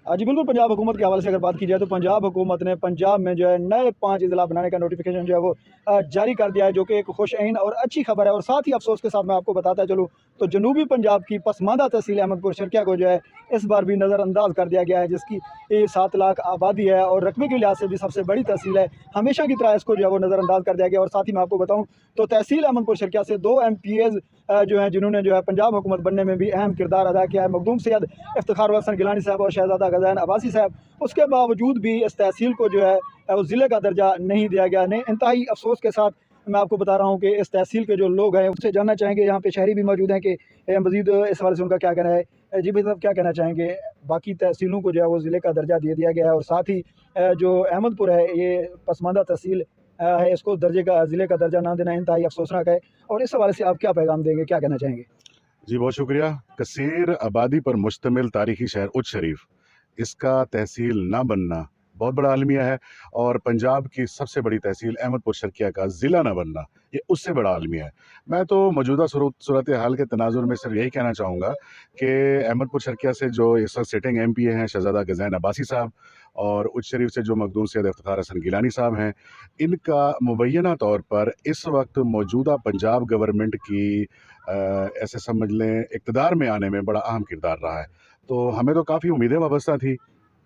जी बिल्कुल, पंजाब हुकूमत के हवाले से अगर बात की जाए तो पंजाब हुकूमत ने पंजाब में जो है नए 5 अज़ला बनाने का नोटिफ़िकेशन जो है वो जारी कर दिया है, जो कि एक खुशआइन और अच्छी खबर है। और साथ ही अफ़सोस के साथ मैं आपको बताता चलूँ तो जनूबी पंजाब की पसमानदा तहसील अहमदपुर शर्किया को जो है इस बार भी नज़रअंदाज कर दिया गया है, जिसकी 7 लाख आबादी है और रकबे के लिहाज से भी सबसे बड़ी तहसील है। हमेशा की तरह इसको जो है वो नज़रअंदाज कर दिया गया। और साथ ही मैं आपको बताऊँ तो तहसील अहमदपुर शर्किया से 2 MPAs जो हैं जिन्होंने जो है पंजाब हुकूमत बनने में भी अहम किरदार अदा किया है, मखदूम सैयद इफ्तिखार हसन गिलानी साहब और शहजादा गज़ान अब्बासी साहब। उसके बावजूद भी इस तहसील को जो है वो ज़िले का दर्जा नहीं दिया गया। ने इंतहाई अफसोस के साथ मैं आपको बता रहा हूँ कि इस तहसील के जो लोग हैं उससे जानना चाहेंगे, यहाँ पे शहरी भी मौजूद हैं कि मज़ीद इस हवाले से उनका क्या कहना है। जी भाई साहब, क्या कहना चाहेंगे? बाकी तहसीलों को जो है वो ज़िले का दर्जा दे दिया गया है और साथ ही जो अहमदपुर है ये पसमानदा तहसील है, इसको ज़िले का दर्जा ना देना इंतहाई अफसोसनाक है। और इस हवाले से आप क्या पैगाम देंगे, क्या कहना चाहेंगे? जी बहुत शुक्रिया। कसीर आबादी पर मुश्तमिल तारीखी शहर उच्च शरीफ, इसका तहसील ना बनना बहुत बड़ा अलमिया है, और पंजाब की सबसे बड़ी तहसील अहमदपुर शर्किया का ज़िला ना बनना ये उससे बड़ा अलमिया है। मैं तो मौजूदा सूरत हाल के तनाजुर में सिर्फ यही कहना चाहूँगा कि अहमदपुर शर्किया से जो इस वक्त सिटिंग MPA हैं शहजादा गज़ैन अब्बासी साहब, और उच्च शरीफ से जो मखदूम सैयद इफ्तिखार हसन गिलानी साहब हैं, इनका मुबैना तौर पर इस वक्त मौजूदा पंजाब गवर्नमेंट की ऐसे समझ लें इक़्तिदार में आने में बड़ा अहम किरदार रहा है। तो हमें तो काफ़ी उम्मीदें वाबस्ता थी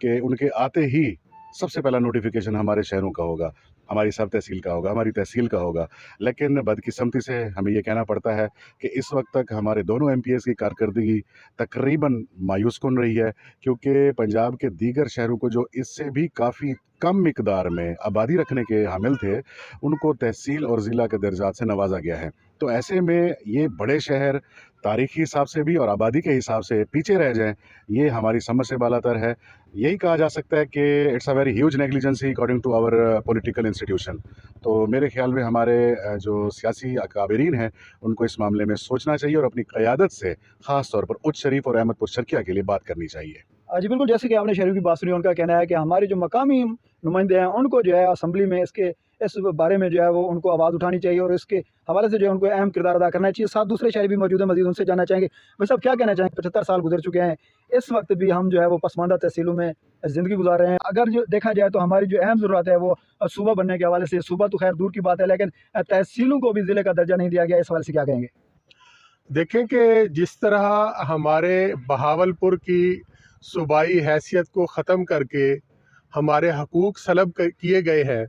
कि उनके आते ही सबसे पहला नोटिफिकेशन हमारे शहरों का होगा, हमारी सब तहसील का होगा, हमारी तहसील का होगा। लेकिन बदकिस्मती से हमें ये कहना पड़ता है कि इस वक्त तक हमारे दोनों MPAs की कारकर्दगी तकरीबन मायूस कुन रही है, क्योंकि पंजाब के दीगर शहरों को जो इससे भी काफ़ी कम मिकदार में आबादी रखने के हामिल थे, उनको तहसील और ज़िला के दर्जात से नवाजा गया है। तो ऐसे में ये बड़े शहर तारीखी हिसाब से भी और आबादी के हिसाब से पीछे रह जाएं, ये हमारी समझ से बालातर है। यही कहा जा सकता है कि it's a very huge negligence according to our political institution. तो मेरे ख्याल में हमारे जो सियासी अकाबरीन हैं उनको इस मामले में सोचना चाहिए और अपनी क़यादत से ख़ास तौर पर उच्च शरीफ और अहमदपुर शर्किया के लिए बात करनी चाहिए। जी बिल्कुल, जैसे कि आपने शहरियों की बात सुनी, उनका कहना है कि हमारे जो मकामी नुमाइंदे हैं उनको जो है असेंबली में इस बारे में जो है वो उनको आवाज़ उठानी चाहिए और इसके हवाले से जो है उनको अहम किरदार अदा करना चाहिए। साथ दूसरे शहरी भी मौजूद हैं, मज़ीद उनसे जानना चाहेंगे। भाई साहब, क्या कहना चाहेंगे? 75 साल गुजर चुके हैं, इस वक्त भी हम जो है वो पसमानदा तहसीलों में ज़िंदगी गुजार रहे हैं। अगर जो देखा जाए तो हमारी जो अहम ज़रूरत है वो सूबा बनने के हवाले से, सूबा तो खैर दूर की बात है, लेकिन तहसीलों को भी ज़िले का दर्जा नहीं दिया गया। इस हवाले से क्या कहेंगे? देखें कि जिस तरह हमारे बहावलपुर की सूबाई हैसियत को ख़त्म करके हमारे हकूक़ सलब किए गए हैं,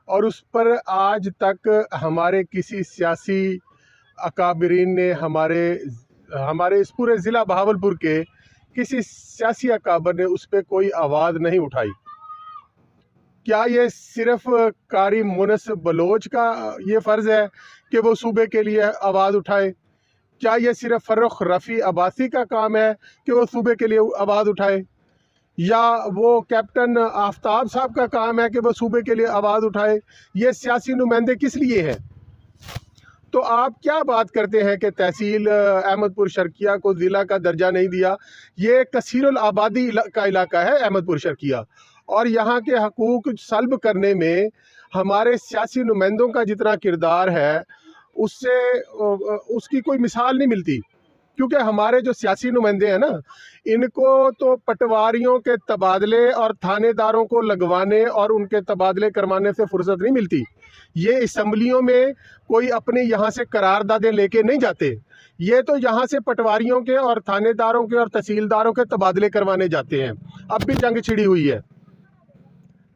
और उस पर आज तक हमारे किसी सियासी अकाबरीन ने हमारे इस पूरे ज़िला बहावलपुर के किसी सियासी अकाबर ने उस पर कोई आवाज़ नहीं उठाई। क्या ये सिर्फ कारी मुनस बलोच का ये फ़र्ज़ है कि वो सूबे के लिए आवाज़ उठाए? क्या ये सिर्फ फ़र्रुख रफ़ी अब्बासी का काम है कि वो सूबे के लिए आवाज़ उठाए, या वो कैप्टन आफ्ताब साहब का काम है कि वो सूबे के लिए आवाज़ उठाए? ये सियासी नुमाइंदे किस लिए हैं? तो आप क्या बात करते हैं कि तहसील अहमदपुर शर्किया को ज़िला का दर्जा नहीं दिया? ये कसीरुल आबादी का इलाका है अहमदपुर शर्किया, और यहाँ के हकूक़ सल्ब करने में हमारे सियासी नुमाइंदों का जितना किरदार है उससे उसकी कोई मिसाल नहीं मिलती। क्योंकि हमारे जो सियासी नुमाइंदे हैं ना, इनको तो पटवारियों के तबादले और थानेदारों को लगवाने और उनके तबादले करवाने से फुर्सत नहीं मिलती। ये असम्बलियों में कोई अपने यहाँ से करारदादें लेके नहीं जाते, ये तो यहाँ से पटवारियों के और थानेदारों के और तहसीलदारों के तबादले करवाने जाते हैं। अब भी जंग छिड़ी हुई है,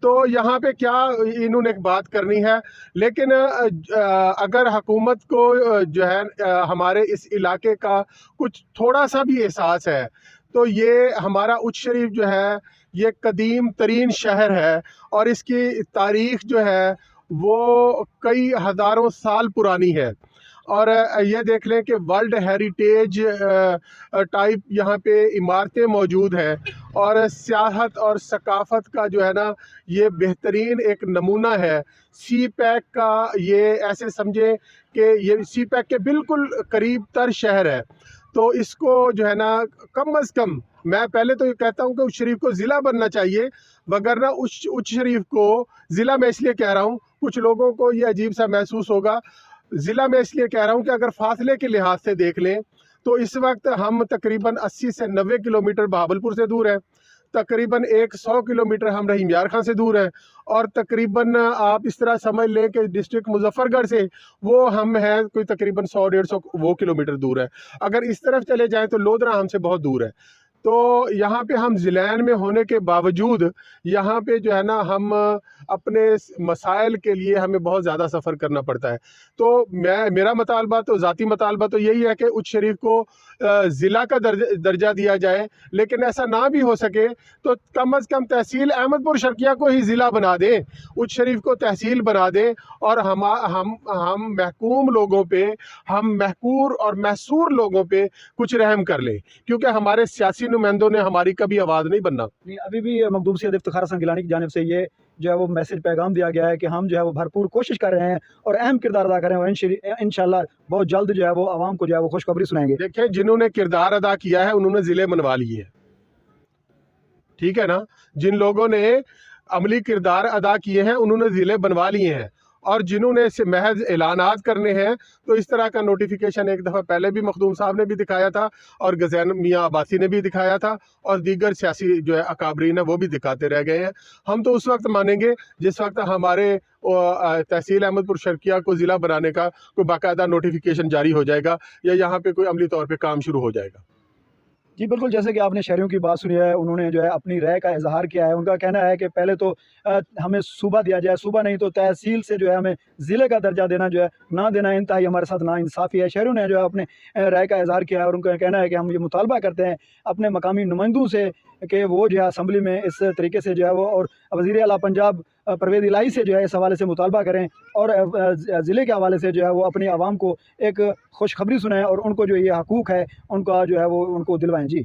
तो यहाँ पे क्या इन्होंने बात करनी है। लेकिन अगर हुकूमत को जो है हमारे इस इलाके का कुछ थोड़ा सा भी एहसास है, तो ये हमारा उच्च शरीफ जो है ये कदीम तरीन शहर है, और इसकी तारीख़ जो है वो कई हज़ारों साल पुरानी है। और ये देख लें कि वर्ल्ड हेरिटेज टाइप यहाँ पे इमारतें मौजूद हैं, और सियाहत और सकाफ़त का जो है ना ये बेहतरीन एक नमूना है। सी पैक का ये ऐसे समझे कि ये सी पैक के बिल्कुल करीब तर शहर है। तो इसको जो है ना कम अज़ कम, मैं पहले तो ये कहता हूँ कि उच्च शरीफ को ज़िला बनना चाहिए, वगरना उच्च शरीफ को ज़िला मैं इसलिए कह रहा हूँ, कुछ लोगों को ये अजीब सा महसूस होगा। ज़िला में इसलिए कह रहा हूँ कि अगर फासले के लिहाज से देख लें तो इस वक्त हम तकरीबन 80 से 90 किलोमीटर बहावलपुर से दूर हैं, तकरीबन 100 किलोमीटर हम रहीम यार खां से दूर हैं, और तकरीबन आप इस तरह समझ लें कि डिस्ट्रिक्ट मुजफ्फरगढ़ से वो हम हैं कोई तकरीबन 100-150 वो किलोमीटर दूर है। अगर इस तरफ चले जाएं तो लोधरा हमसे बहुत दूर है। तो यहाँ पे हम ज़िलैन में होने के बावजूद यहाँ पे जो है ना, हम अपने मसाइल के लिए हमें बहुत ज़्यादा सफ़र करना पड़ता है। तो मेरा मुतालबा तो ज़ाती मुतालबा तो यही है कि उच्च शरीफ को ज़िला का दर्जा दिया जाए, लेकिन ऐसा ना भी हो सके तो कम अज़ कम तहसील अहमदपुर शर्किया को ही ज़िला बना दें, उच्च शरीफ को तहसील बना दें, और हम महकूम लोगों पे, हम महकूर और महसूर लोगों पे कुछ रहम कर लें, क्योंकि हमारे सियासी नुमाइंदों ने हमारी कभी आवाज़ नहीं बनना। नहीं, अभी भी मखदूम सैयद इफ्तिखार हसन गिलानी की जानिब से ये जो है वो मैसेज पैगाम दिया गया है कि हम जो है वो भरपूर कोशिश कर रहे हैं और अहम किरदार अदा कर रहे हैं, और इंशाल्लाह बहुत जल्द जो है वो आवाम को जो है वो खुशखबरी सुनाएंगे। देखें, जिन्होंने किरदार अदा किया है उन्होंने ज़िले बनवा लिए, ठीक है ना। जिन लोगों ने अमली किरदार अदा किए हैं उन्होंने ज़िले बनवा लिए हैं, और जिन्होंने इसे महज ऐलानात करने हैं तो इस तरह का नोटिफिकेशन एक दफ़ा पहले भी मखदूम साहब ने भी दिखाया था, और गज़ैन मियाँ अब्बासी ने भी दिखाया था, और दीगर सियासी जो है अकाबरीन है वो भी दिखाते रह गए हैं। हम तो उस वक्त मानेंगे जिस वक्त हमारे तहसील अहमदपुर शर्किया को ज़िला बनाने का कोई बाकायदा नोटिफिकेशन जारी हो जाएगा, या यहाँ पे कोई अमली तौर पर काम शुरू हो जाएगा। जी बिल्कुल, जैसे कि आपने शहरियों की बात सुनी है, उन्होंने जो है अपनी राय का इज़हार किया है। उनका कहना है कि पहले तो हमें सूबा दिया जाए, सूबा नहीं तो तहसील से जो है हमें ज़िले का दर्जा देना जो है ना देना इंतहाई हमारे साथ नाइंसाफ़ी है। शहरियों ने जो है अपने राय का इज़हार किया है, और उनका कहना है कि हम ये मुतालबा करते हैं अपने मकामी नुमाइंदों से कि वो जो है असम्बली में इस तरीके से जो है वो, और वज़ीर आला पंजाब परवेज़ इलाही से जो है इस हवाले से मुतालबा करें, और ज़िले के हवाले से जो है वो अपनी आवाम को एक खुशखबरी सुनाएँ, और उनको जो ये हकूक़ है उनका जो है वो उनको दिलवाएँ। जी।